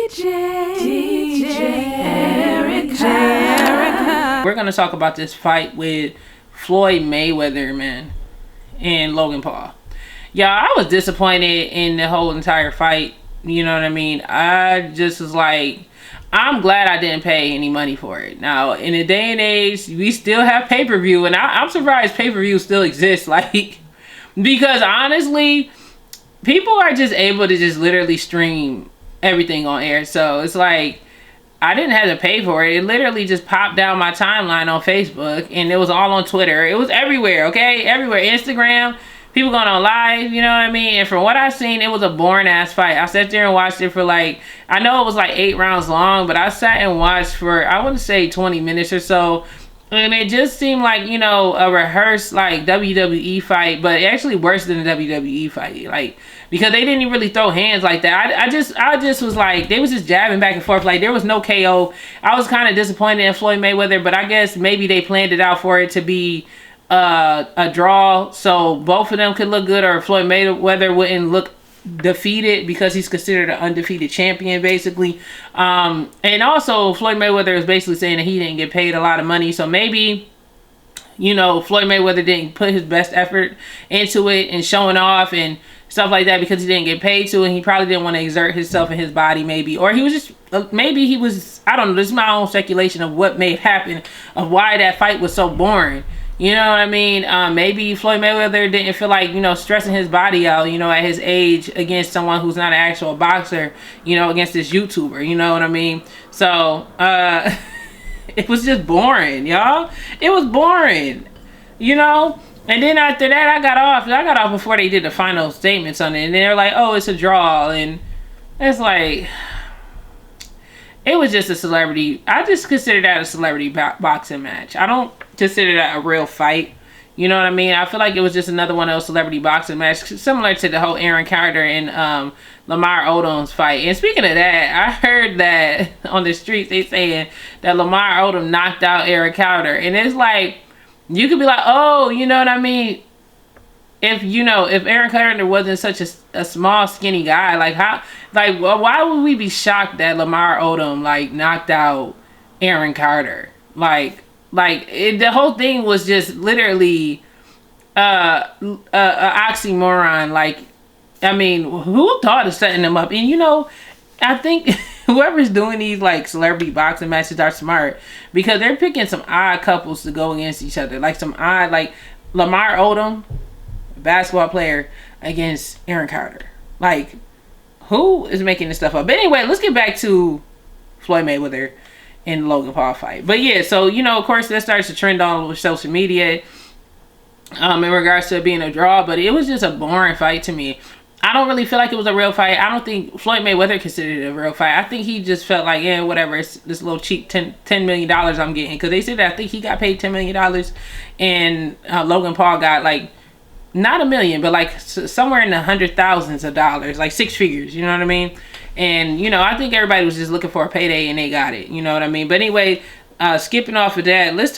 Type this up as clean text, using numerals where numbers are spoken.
Djjayerica. We're gonna talk about this fight with Floyd Mayweather, man, and Logan Paul. Yeah, I was disappointed in the whole entire fight. You know what I mean? I just was like, I'm glad I didn't pay any money for it. Now, in the day and age, we still have pay-per-view, and I'm surprised pay-per-view still exists. Like, because honestly, people are just able to just literally stream everything on air. So it's like, I didn't have to pay for it. It literally just popped down my timeline on Facebook, and it was all on Twitter. It was everywhere, okay? Everywhere. Instagram. People going on live, you know what I mean? And from what I've seen, it was a boring ass fight. I sat there and watched it for like, I know it was like 8 rounds long, but I sat and watched for, I want to say 20 minutes or so. And it just seemed like, you know, a rehearsed like WWE fight, but actually worse than a WWE fight. Like, because they didn't even really throw hands like that. I just was like, they was just jabbing back and forth. Like, there was no KO. I was kind of disappointed in Floyd Mayweather, but I guess maybe they planned it out for it to be a draw, so both of them could look good, or Floyd Mayweather wouldn't look defeated because he's considered an undefeated champion, basically. And also Floyd Mayweather is basically saying that he didn't get paid a lot of money, so maybe, you know, Floyd Mayweather didn't put his best effort into it and showing off and stuff like that because he didn't get paid to, and he probably didn't want to exert himself and his body, maybe, or he was just maybe he was, I don't know, this is my own speculation of what may have happened, of why that fight was so boring. You know what I mean? Maybe Floyd Mayweather didn't feel like, you know, stressing his body out, you know, at his age against someone who's not an actual boxer, you know, against this YouTuber, you know what I mean? So, it was just boring, y'all. It was boring, you know? And then after that, I got off before they did the final statements on it. And they're like, oh, it's a draw. And it's like, it was just a celebrity. I just consider that a celebrity boxing match. I don't consider that a real fight. You know what I mean? I feel like it was just another one of those celebrity boxing matches, similar to the whole Aaron Carter and Lamar Odom's fight. And speaking of that, I heard that on the streets they saying that Lamar Odom knocked out Aaron Carter. And it's like, you could be like, oh, you know what I mean? If, you know, if Aaron Carter wasn't such a small, skinny guy, like, how, like, why would we be shocked that Lamar Odom, like, knocked out Aaron Carter? Like, the whole thing was just literally a oxymoron. Like, I mean, who thought of setting them up? And, you know, I think whoever's doing these, like, celebrity boxing matches are smart, because they're picking some odd couples to go against each other. Like, some odd, like, Lamar Odom, basketball player, against Aaron Carter. Like, who is making this stuff up? But anyway, let's get back to Floyd Mayweather and the Logan Paul fight. But yeah, so, you know, of course, that starts to trend on with social media in regards to it being a draw, but it was just a boring fight to me. I don't really feel like it was a real fight. I don't think Floyd Mayweather considered it a real fight. I think he just felt like, yeah, whatever, it's this little cheap $10 million I'm getting. Because they said that I think he got paid $10 million, and Logan Paul got, like, not $1 million, but like somewhere in the hundred thousands of dollars, like 6 figures, you know what I mean? And, you know, I think everybody was just looking for a payday, and they got it, you know what I mean? But anyway, skipping off of that, let's talk